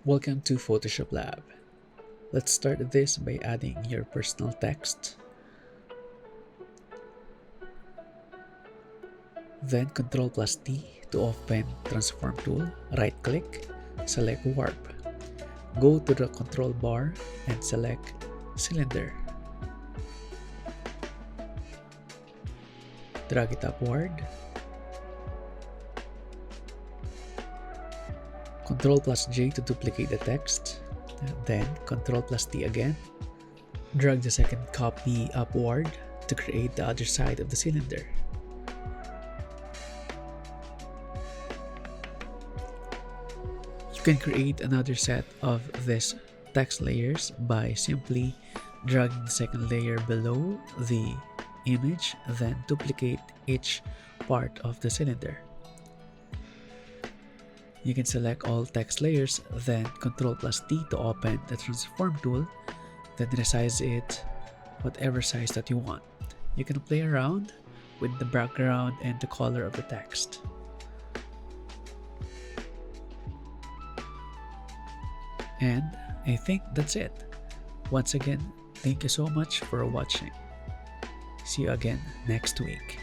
Welcome to Photoshop Lab. Let's start this by adding your personal text. Then Ctrl plus T to open Transform tool. Right click, select Warp. Go to the control bar and select Cylinder. Drag it upward. Ctrl plus J to duplicate the text. Then Ctrl plus T again. Drag the second copy upward to create the other side of the cylinder. You can create another set of these text layers by simply dragging the second layer below the image, then duplicate each part of the cylinder. You can select all text layers, then Ctrl plus T to open the transform tool, then resize it whatever size that you want. You can play around with the background and the color of the text. And I think that's it. Once again, thank you so much for watching. See you again next week.